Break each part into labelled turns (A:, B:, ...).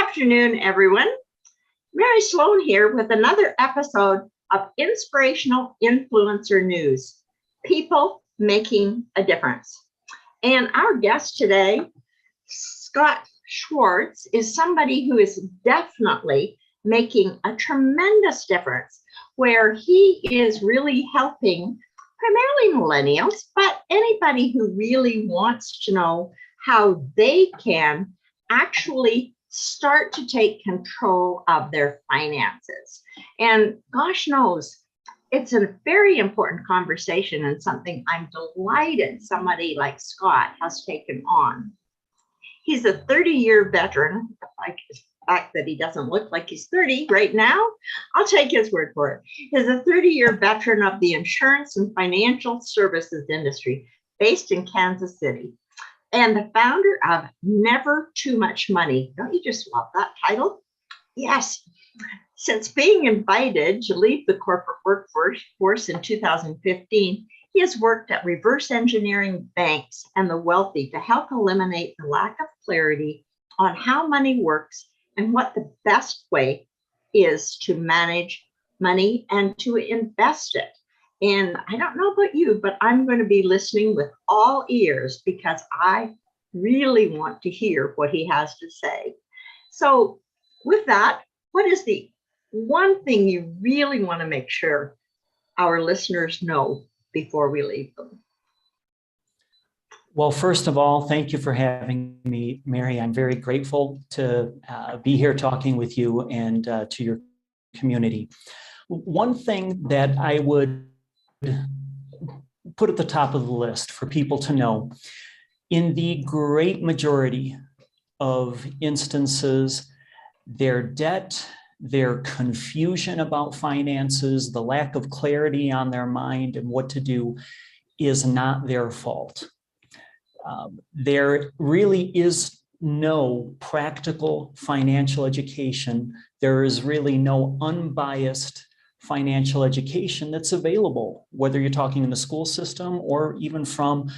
A: afternoon, everyone. Mary Sloan here with another episode of Inspirational Influencer News, People Making a Difference. And our guest today, Scott Schwarz, is somebody who is definitely making a tremendous difference, where he is really helping primarily millennials, but anybody who really wants to know how they can actually start to take control of their finances. And gosh knows, it's a very important conversation and something I'm delighted somebody like Scott has taken on. He's a 30-year veteran. Like the fact that he doesn't look like he's 30 right now, I'll take his word for it. He's a 30-year veteran of the insurance and financial services industry based in Kansas City, and the founder of Never Too Much Money. Don't you just love that title? Yes. Since being invited to leave the corporate workforce in 2015, he has worked at reverse engineering banks and the wealthy to help eliminate the lack of clarity on how money works and what the best way is to manage money and to invest it. And I don't know about you, but I'm going to be listening with all ears because I really want to hear what he has to say. So with that, what is the one thing you really want to make sure our listeners know before we leave them?
B: Well, first of all, thank you for having me, Mary. I'm very grateful to be here talking with you and to your community. One thing that I would put at the top of the list for people to know, in the great majority of instances, their debt, their confusion about finances, the lack of clarity on their mind and what to do is not their fault. There really is no practical financial education. There is really no unbiased financial education that's available, whether you're talking in the school system or even from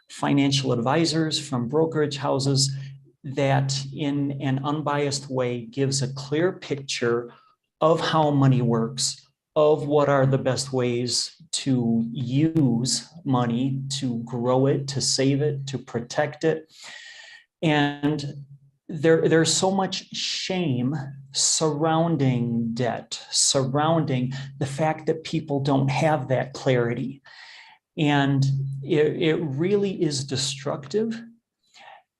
B: financial advisors, from brokerage houses, that in an unbiased way gives a clear picture of how money works, of what are the best ways to use money, to grow it, to save it, to protect it. And there's so much shame surrounding debt, surrounding the fact that people don't have that clarity. And it really is destructive.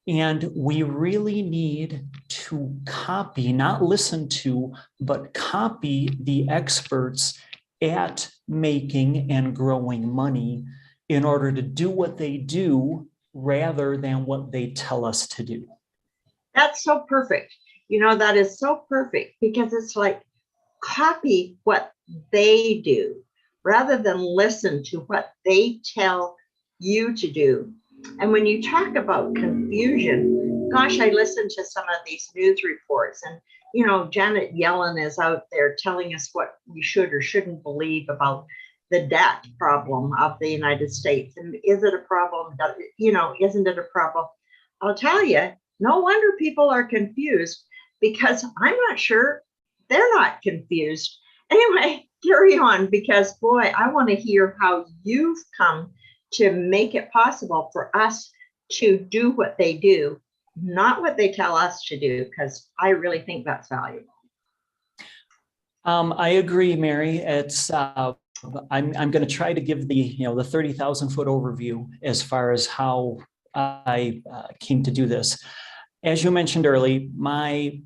B: And we really need to copy, not listen to, but copy the experts at making and growing money in order to do what they do rather than what they tell us to do.
A: That's so perfect. You know, that is so perfect because it's like copy what they do rather than listen to what they tell you to do. And when you talk about confusion, gosh, I listen to some of these news reports and, you know, Janet Yellen is out there telling us what we should or shouldn't believe about the debt problem of the United States. And is it a problem? You know, isn't it a problem? I'll tell you, no wonder people are confused because I'm not sure they're not confused. Anyway, carry on because, boy, I want to hear how you've come to make it possible for us to do what they do, not what they tell us to do, because I really think that's valuable.
B: I agree, Mary. It's I'm going to try to give the 30,000 foot overview as far as how I came to do this. As you mentioned earlier, my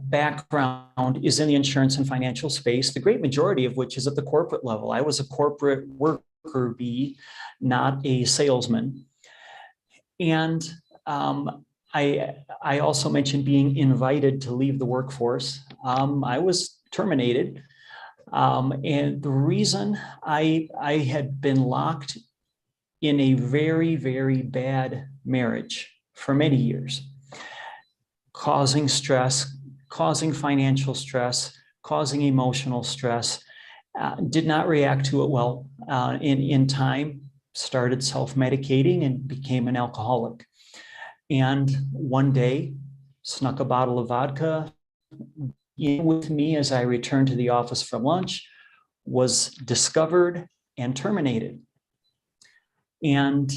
B: background is in the insurance and financial space, the great majority of which is at the corporate level. I was a corporate worker bee, not a salesman. And I also mentioned being invited to leave the workforce. I was terminated. And the reason I had been locked in a very, very bad marriage for many years, causing stress, causing financial stress, causing emotional stress, did not react to it well. In time, started self-medicating and became an alcoholic. And one day snuck a bottle of vodka in with me as I returned to the office for lunch, was discovered and terminated. And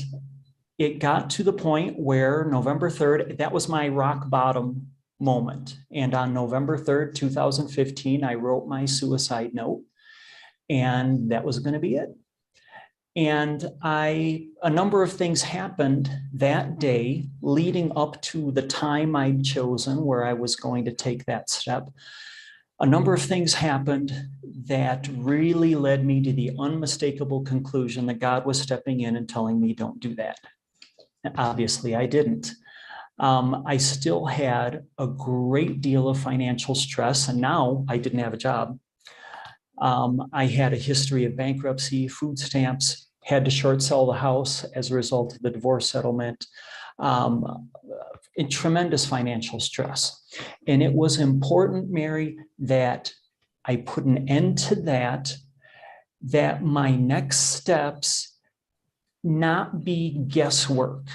B: it got to the point where November 3rd, that was my rock bottom moment. And on November 3rd, 2015, I wrote my suicide note, and that was going to be it. And a number of things happened that day leading up to the time I'd chosen where I was going to take that step. A number of things happened that really led me to the unmistakable conclusion that God was stepping in and telling me, don't do that. And obviously, I didn't. I still had a great deal of financial stress, and now I didn't have a job. I had a history of bankruptcy, food stamps, had to short sell the house as a result of the divorce settlement, in tremendous financial stress. And it was important, Mary, that I put an end to that, that my next steps not be guesswork.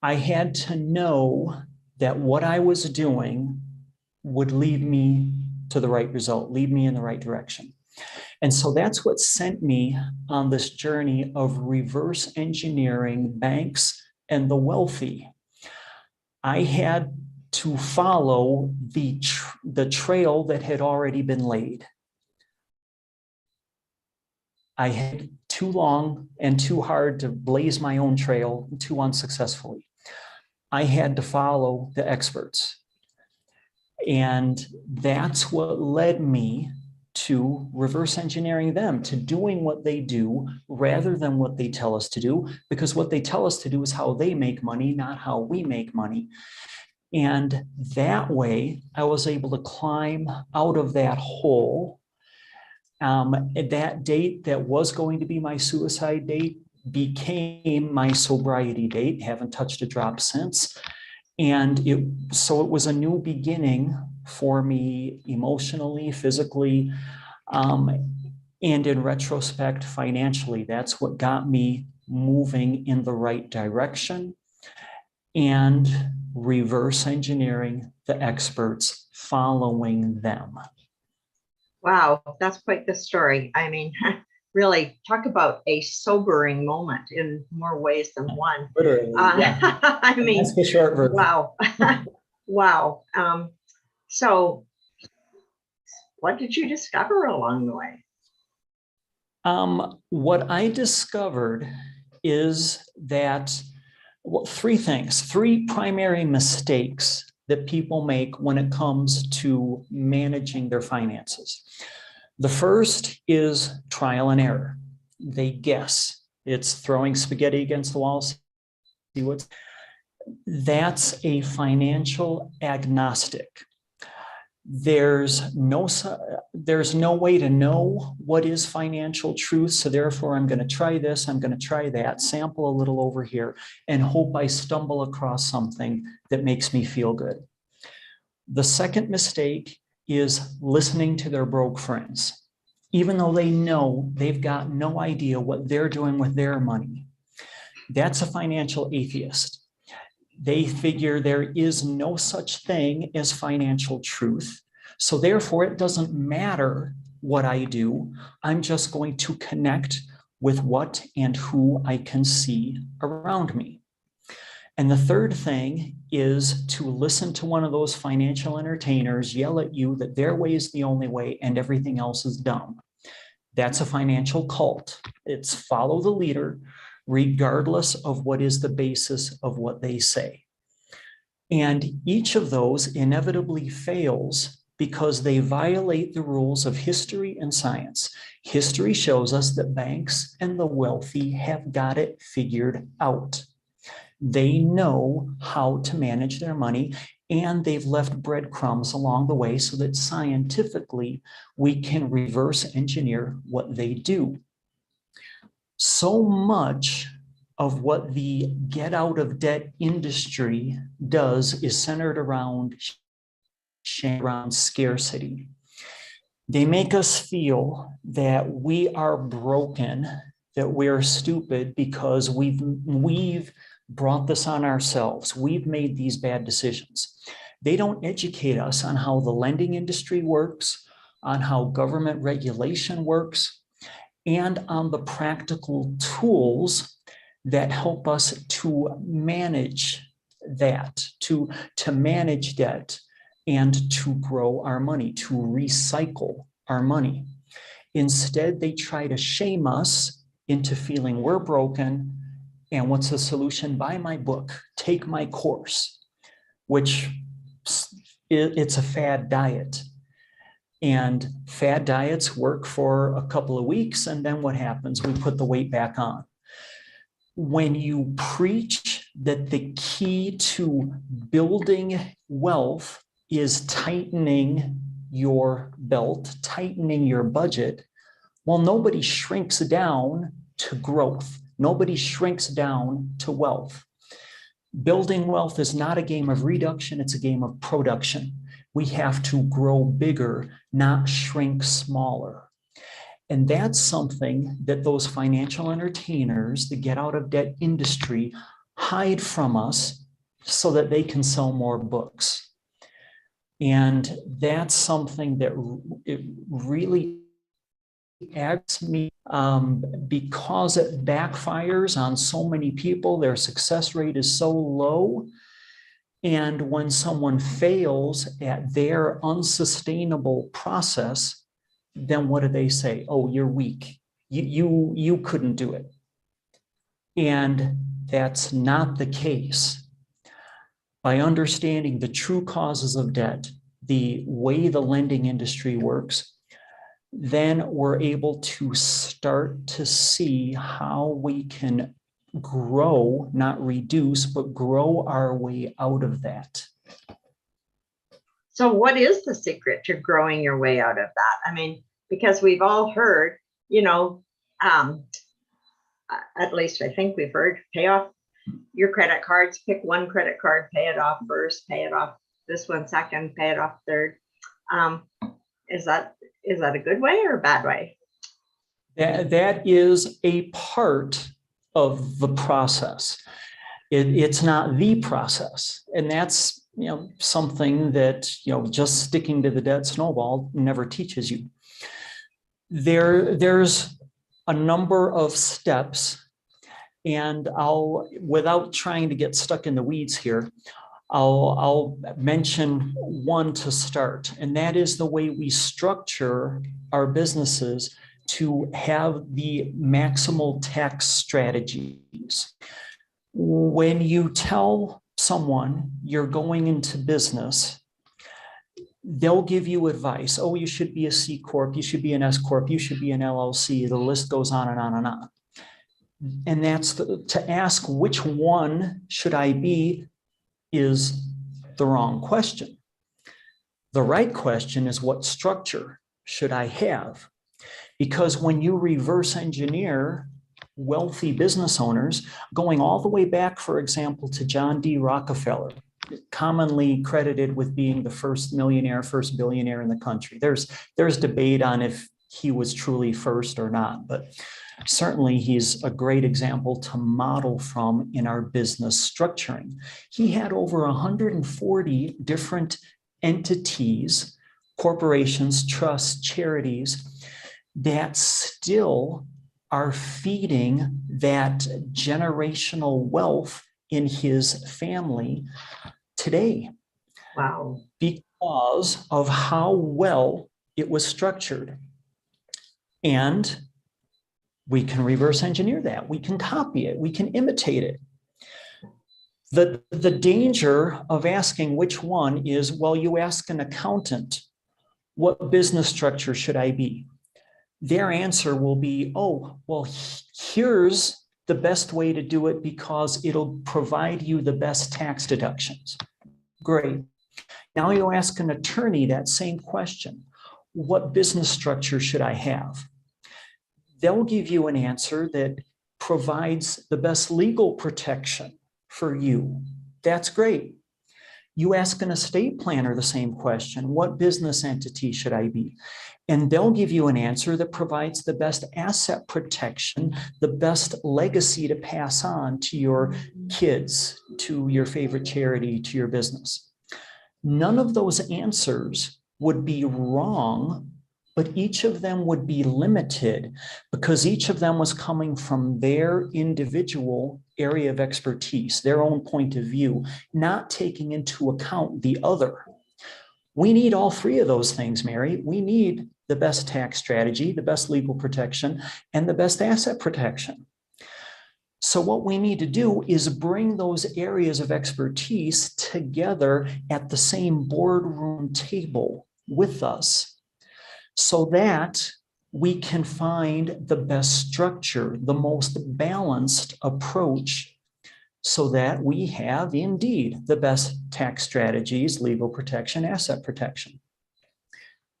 B: I had to know that what I was doing would lead me to the right result, lead me in the right direction. And so that's what sent me on this journey of reverse engineering banks and the wealthy. I had to follow the trail that had already been laid. I had too long and too hard to blaze my own trail, too unsuccessfully. I had to follow the experts. And that's what led me to reverse engineering them, to doing what they do rather than what they tell us to do, because what they tell us to do is how they make money, not how we make money. And that way, I was able to climb out of that hole. That date that was going to be my suicide date became my sobriety date. Haven't touched a drop since. And so it was a new beginning for me emotionally, physically, and in retrospect, financially. That's what got me moving in the right direction and reverse engineering the experts, following them.
A: Wow, that's quite the story. I mean, really, talk about a sobering moment in more ways than one.
B: Literally, yeah.
A: I mean,
B: that's the short version.
A: Wow. Wow. So what did you discover along the way?
B: What I discovered is that, well, three primary mistakes that people make when it comes to managing their finances. The first is trial and error. They guess. It's throwing spaghetti against the wall, see what's. That's a financial agnostic. There's no way to know what is financial truth. So therefore, I'm going to try this, I'm going to try that, sample a little over here, and hope I stumble across something that makes me feel good. The second mistake is listening to their broke friends, even though they know they've got no idea what they're doing with their money. That's a financial atheist. They figure there is no such thing as financial truth. So therefore, it doesn't matter what I do. I'm just going to connect with what and who I can see around me. And the third thing is to listen to one of those financial entertainers yell at you that their way is the only way and everything else is dumb. That's a financial cult. It's follow the leader, regardless of what is the basis of what they say. And each of those inevitably fails because they violate the rules of history and science. History shows us that banks and the wealthy have got it figured out. They know how to manage their money, and they've left breadcrumbs along the way so that scientifically we can reverse engineer what they do. So much of what the get out of debt industry does is centered around scarcity. They make us feel that we are broken, that we're stupid because we've brought this on ourselves. We've made these bad decisions. They don't educate us on how the lending industry works, on how government regulation works, and on the practical tools that help us to manage that, to manage debt and to grow our money, to recycle our money. Instead, they try to shame us into feeling we're broken. And what's the solution? Buy my book, take my course, which it's a fad diet. And fad diets work for a couple of weeks, and then what happens? We put the weight back on. When you preach that the key to building wealth is tightening your belt, tightening your budget, well, nobody shrinks down to growth. Nobody shrinks down to wealth. Building wealth is not a game of reduction, it's a game of production. We have to grow bigger, not shrink smaller. And that's something that those financial entertainers, the get out of debt industry, hide from us so that they can sell more books. And that's something that it really aggravates me because it backfires on so many people. Their success rate is so low. And when someone fails at their unsustainable process, then what do they say? Oh, you're weak. You couldn't do it. And that's not the case. By understanding the true causes of debt, the way the lending industry works, then we're able to start to see how we can grow, not reduce, but grow our way out of that.
A: So what is the secret to growing your way out of that? I mean, because we've all heard, at least I think we've heard, pay off your credit cards, pick one credit card, pay it off first, pay it off this one second, pay it off third. Is that a good way or a bad way?
B: That is a part of the process. It's not the process. And that's something that just sticking to the debt snowball never teaches you. There's a number of steps, and without trying to get stuck in the weeds here, I'll mention one to start, and that is the way we structure our businesses to have the maximal tax strategies. When you tell someone you're going into business, they'll give you advice. Oh, you should be a C Corp, you should be an S Corp, you should be an LLC. The list goes on and on and on. And that's to ask which one should I be is the wrong question. The right question is what structure should I have? Because when you reverse engineer wealthy business owners, going all the way back, for example, to John D. Rockefeller, commonly credited with being the first millionaire, first billionaire in the country. There's debate on if he was truly first or not, but certainly he's a great example to model from in our business structuring. He had over 140 different entities, corporations, trusts, charities that still are feeding that generational wealth in his family today.
A: Wow.
B: Because of how well it was structured. And we can reverse engineer that. We can copy it. We can imitate it. The danger of asking which one is, well, you ask an accountant, what business structure should I be? Their answer will be, oh, well, here's the best way to do it because it'll provide you the best tax deductions. Great. Now you ask an attorney that same question. What business structure should I have? They'll give you an answer that provides the best legal protection for you. That's great. You ask an estate planner the same question. What business entity should I be? And they'll give you an answer that provides the best asset protection, the best legacy to pass on to your kids, to your favorite charity, to your business. None of those answers would be wrong, but each of them would be limited because each of them was coming from their individual area of expertise, their own point of view, not taking into account the other. We need all three of those things, Mary. We need the best tax strategy, the best legal protection, and the best asset protection. So what we need to do is bring those areas of expertise together at the same boardroom table with us so that we can find the best structure, the most balanced approach so that we have indeed the best tax strategies, legal protection, asset protection.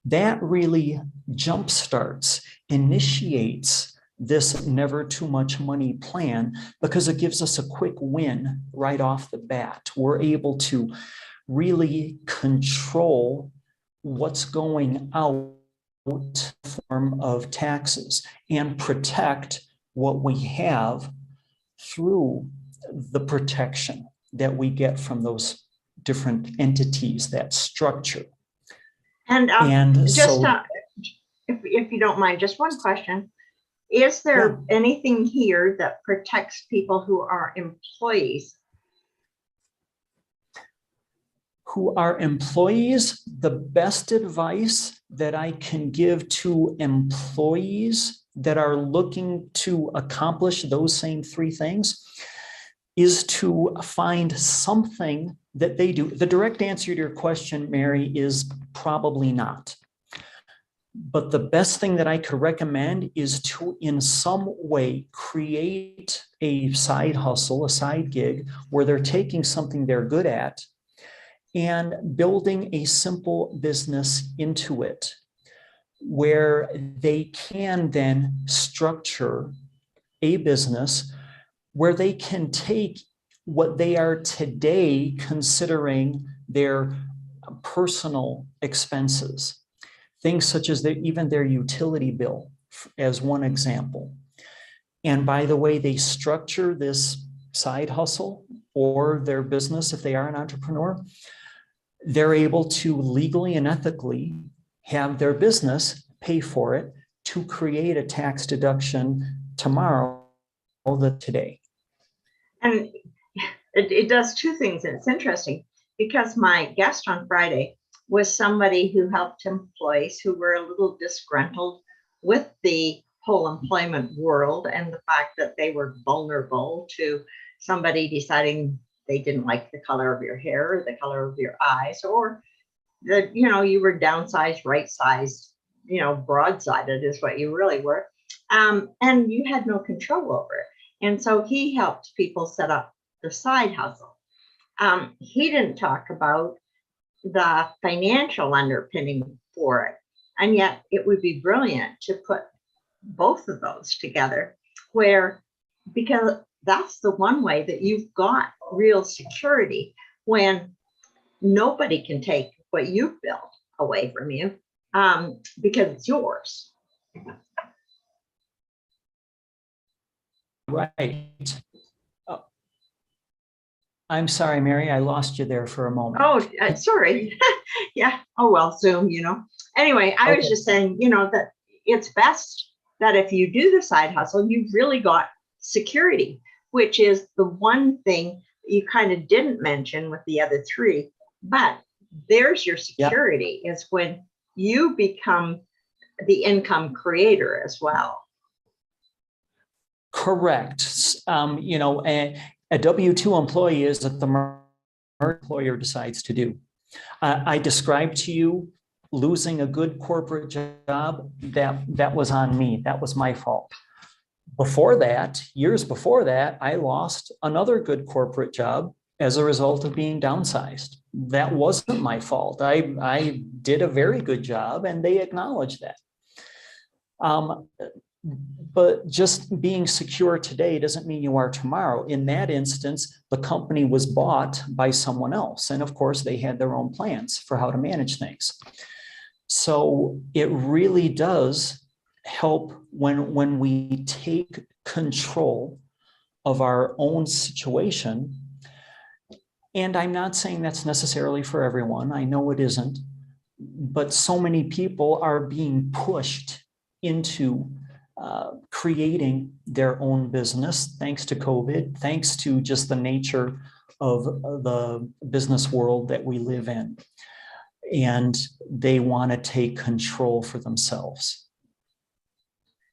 B: That really jumpstarts, initiates this never too much money plan because it gives us a quick win right off the bat. We're able to really control what's going out in the form of taxes and protect what we have through the protection that we get from those different entities, that structure.
A: And just if you don't mind, just one question. Is there anything here that protects people who are employees?
B: Who are employees? The best advice that I can give to employees that are looking to accomplish those same three things is to find something that they do. The direct answer to your question, Mary, is probably not. But the best thing that I could recommend is to, in some way, create a side hustle, a side gig, where they're taking something they're good at and building a simple business into it, where they can then structure a business where they can take what they are today considering their personal expenses, things such as even their utility bill, as one example. And by the way, they structure this side hustle or their business, if they are an entrepreneur, they're able to legally and ethically have their business pay for it to create a tax deduction tomorrow than today.
A: And it does two things. And it's interesting because my guest on Friday was somebody who helped employees who were a little disgruntled with the whole employment world and the fact that they were vulnerable to somebody deciding they didn't like the color of your hair or the color of your eyes, or that, you were downsized, right-sized, broad-sided is what you really were. And you had no control over it. And so he helped people set up the side hustle. He didn't talk about the financial underpinning for it. And yet it would be brilliant to put both of those together because that's the one way that you've got real security when nobody can take what you've built away from you because it's yours.
B: Right. Oh. I'm sorry, Mary, I lost you there for a moment.
A: Oh, sorry. Yeah. Oh, well, Zoom, Anyway, I was just saying, that it's best that if you do the side hustle, you've really got security, which is the one thing you kind of didn't mention with the other three. But there's your security is when you become the income creator as well.
B: Correct. A W-2 employee is what the employer decides to do. I described to you losing a good corporate job. That was on me. That was my fault. Before that, years before that, I lost another good corporate job as a result of being downsized. That wasn't my fault. I did a very good job and they acknowledged that. But just being secure today doesn't mean you are tomorrow. In that instance, the company was bought by someone else. And of course, they had their own plans for how to manage things. So it really does help when we take control of our own situation And I'm not saying that's necessarily for everyone. I know it isn't. But so many people are being pushed into creating their own business thanks to COVID, thanks to just the nature of the business world that we live in. And they want to take control for themselves.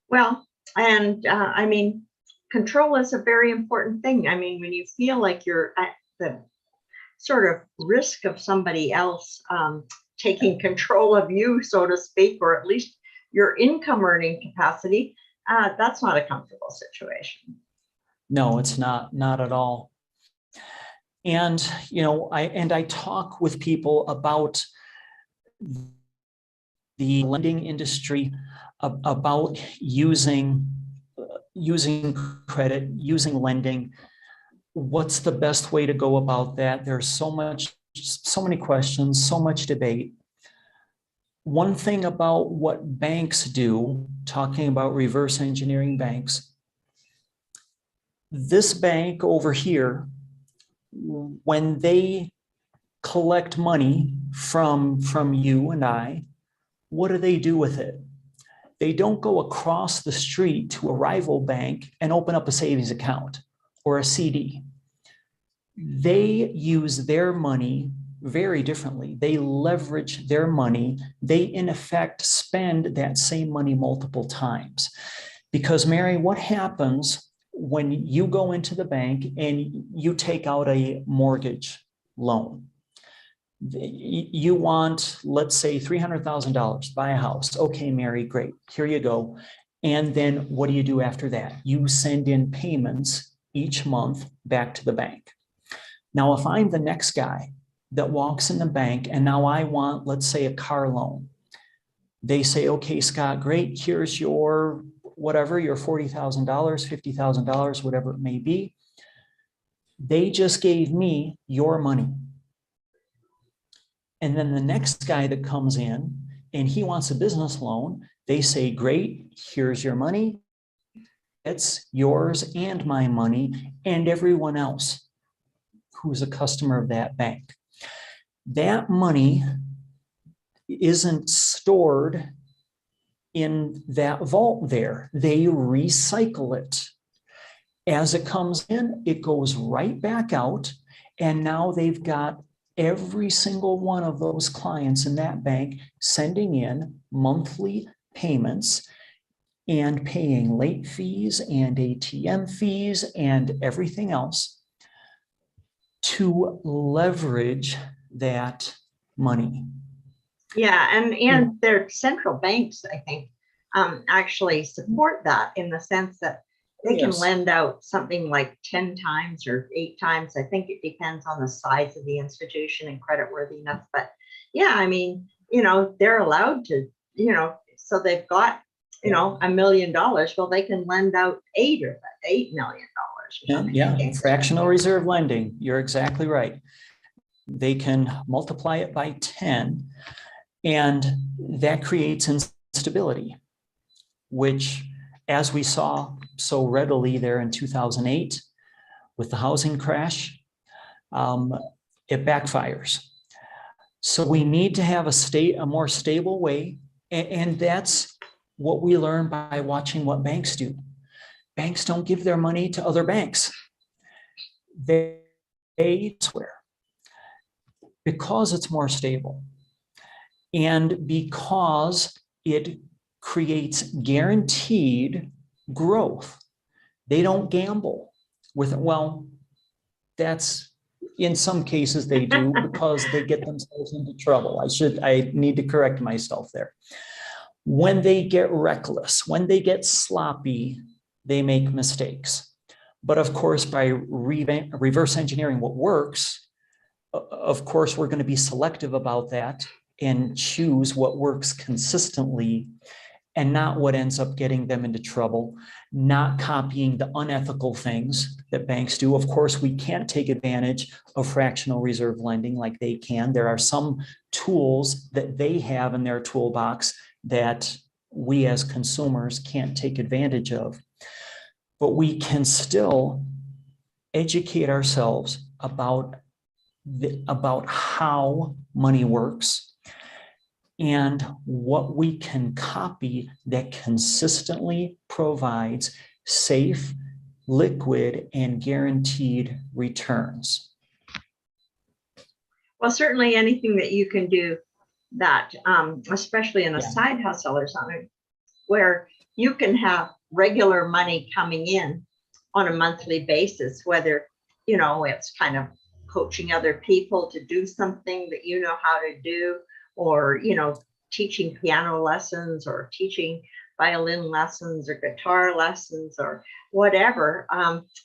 A: Well, and I mean, control is a very important thing. I mean, when you feel like you're at the sort of risk of somebody else taking control of you, so to speak, or at least your income earning capacity, that's not a comfortable situation.
B: No, it's not at all. And, I talk with people about the lending industry, about using credit, using lending. What's the best way to go about that? There's so many questions, so much debate. One thing about what banks do, talking about reverse engineering banks, this bank over here, when they collect money from you and I, what do they do with it? They don't go across the street to a rival bank and open up a savings account or a CD. They use their money very differently. They leverage their money. They, in effect, spend that same money multiple times. Because, Mary, what happens when you go into the bank and you take out a mortgage loan? You want, let's say, $300,000, buy a house. Okay, Mary, great. Here you go. And then what do you do after that? You send in payments each month back to the bank. Now, if I'm the next guy that walks in the bank and now I want, let's say, a car loan, they say, okay, Scott, great. Here's your whatever, your $40,000, $50,000, whatever it may be. They just gave me your money. And then the next guy that comes in and he wants a business loan, they say, great, here's your money. It's yours and my money and everyone else who's a customer of that bank. That money isn't stored in that vault there. They recycle it. As it comes in, it goes right back out. And now they've got every single one of those clients in that bank sending in monthly payments and paying late fees and ATM fees and everything else to leverage that money.
A: Yeah, and their central banks, I think, actually support that in the sense that they can lend out something like 10 times or 8 times. I think it depends on the size of the institution and creditworthiness. But yeah, I mean, they're allowed to, so they've got, $1 million. Well, they can lend out $8 million.
B: Yeah, fractional reserve lending. You're exactly right. They can multiply it by 10, and that creates instability, which, as we saw so readily there in 2008 with the housing crash, it backfires. So we need to have a more stable way, and that's what we learn by watching what banks do. Banks don't give their money to other banks. They swear, because it's more stable and because it creates guaranteed growth. They don't gamble with it. Well, that's, in some cases they do, because they get themselves into trouble. I need to correct myself there. When they get reckless, when they get sloppy, they make mistakes. But of course, by reverse engineering what works, of course, we're going to be selective about that and choose what works consistently and not what ends up getting them into trouble, not copying the unethical things that banks do. Of course, we can't take advantage of fractional reserve lending like they can. There are some tools that they have in their toolbox that we as consumers can't take advantage of. But we can still educate ourselves about about how money works and what we can copy that consistently provides safe, liquid, and guaranteed returns.
A: Well, certainly anything that you can do that, especially in a side hustle or something, where you can have regular money coming in on a monthly basis, whether, it's kind of coaching other people to do something that you know how to do, or, teaching piano lessons or teaching violin lessons or guitar lessons or whatever.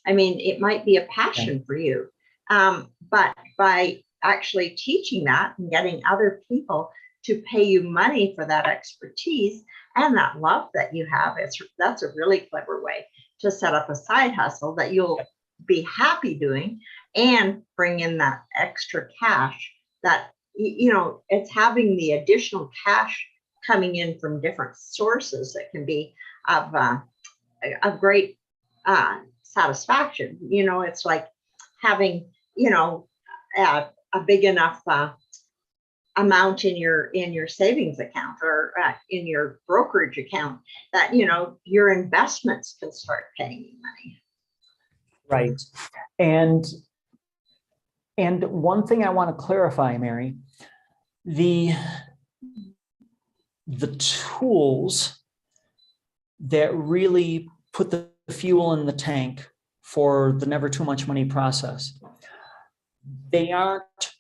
A: It might be a passion for you. But by actually teaching that and getting other people to pay you money for that expertise and that love that you have, that's a really clever way to set up a side hustle that you'll be happy doing and bring in that extra cash that, it's having the additional cash coming in from different sources that can be of great satisfaction. It's like having, a big enough amount in your savings account or in your brokerage account that, your investments can start paying you money.
B: Right. And one thing I want to clarify, Mary, the tools that really put the fuel in the tank for the never too much money process, they aren't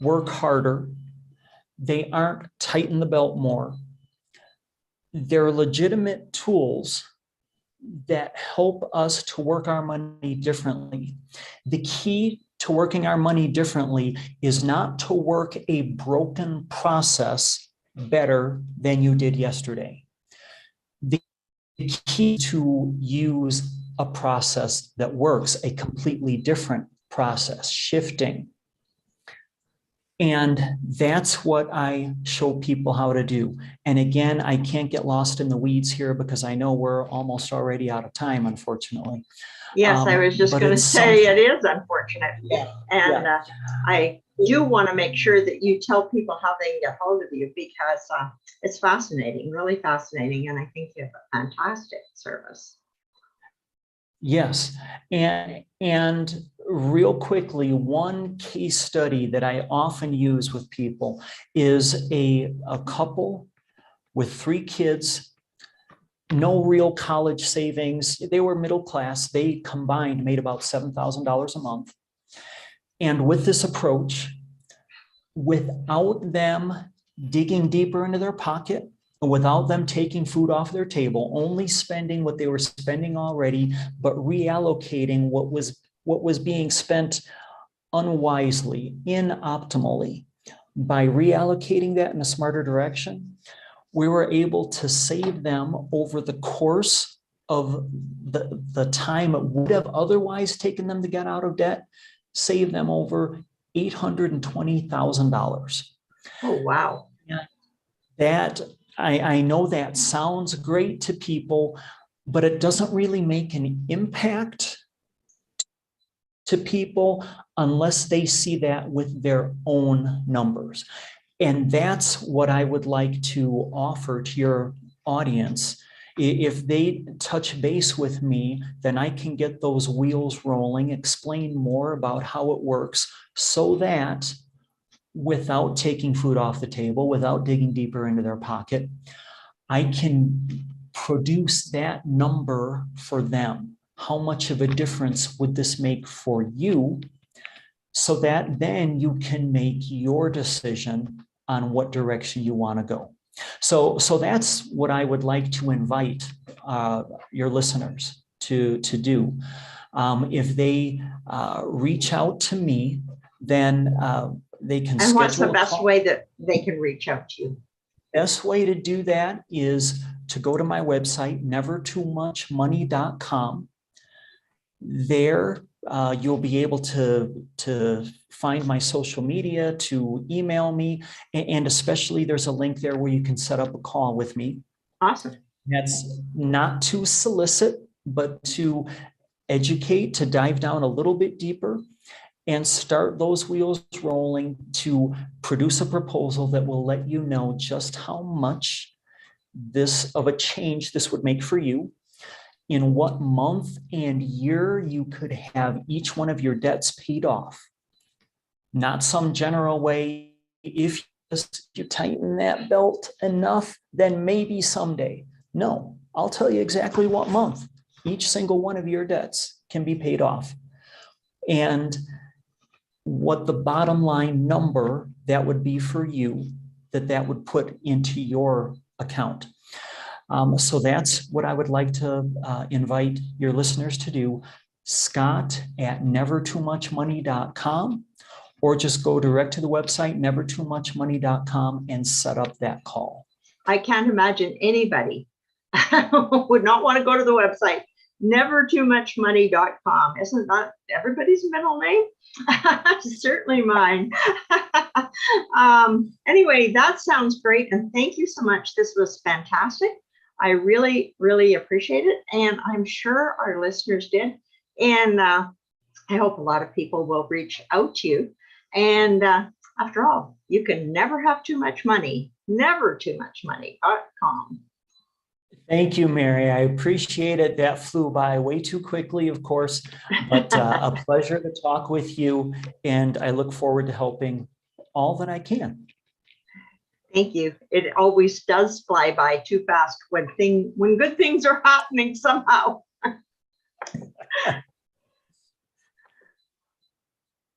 B: work harder. They aren't tighten the belt more. They're legitimate tools that help us to work our money differently. The key to working our money differently is not to work a broken process better than you did yesterday. The key to use a process that works, a completely different process, shifting. And that's what I show people how to do. And again, I can't get lost in the weeds here because I know we're almost already out of time, unfortunately.
A: Yes, I was just going to say it is unfortunate. And I do want to make sure that you tell people how they can get hold of you because it's fascinating, really fascinating. And I think you have a fantastic service.
B: Yes. And real quickly, one case study that I often use with people is a couple with 3 kids, no real college savings. They were middle class. They combined made about $7,000 a month. And with this approach, without them digging deeper into their pocket, without them taking food off their table, only spending what they were spending already, but reallocating what was being spent unwisely, inoptimally, by reallocating that in a smarter direction, we were able to save them over the course of the time it would have otherwise taken them to get out of debt, save them over $820,000.
A: Oh, wow.
B: That I know that sounds great to people, but it doesn't really make an impact to people unless they see that with their own numbers. And that's what I would like to offer to your audience. If they touch base with me, then I can get those wheels rolling, explain more about how it works so that without taking food off the table, without digging deeper into their pocket, I can produce that number for them. How much of a difference would this make for you? So that then you can make your decision on what direction you want to go. So that's what I would like to invite your listeners to do. If they reach out to me, then they can schedule.
A: And what's the best way that they can reach out to you?
B: Best way to do that is to go to my website, nevertoomuchmoney.com. There, you'll be able to find my social media, to email me, and especially there's a link there where you can set up a call with me.
A: Awesome.
B: That's not to solicit, but to educate, to dive down a little bit deeper. and start those wheels rolling to produce a proposal that will let you know just how much this of a change this would make for you, in what month and year you could have each one of your debts paid off. Not some general way, if you tighten that belt enough, then maybe someday. No, I'll tell you exactly what month each single one of your debts can be paid off, and what the bottom line number that would be for you, that would put into your account. So that's what I would like to invite your listeners to do. Scott@nevertoomuchmoney.com, or just go direct to the website, nevertoomuchmoney.com, and set up that call.
A: I can't imagine anybody would not want to go to the website, nevertoomuchmoney.com. Isn't that everybody's middle name? Certainly mine. Anyway, that sounds great. And thank you so much. This was fantastic. I really, really appreciate it. And I'm sure our listeners did. And I hope a lot of people will reach out to you. And after all, you can never have too much money, nevertoomuchmoney.com.
B: Thank you, Mary. I appreciate it. That flew by way too quickly, of course, but a pleasure to talk with you. And I look forward to helping all that I can.
A: Thank you. It always does fly by too fast when good things are happening somehow.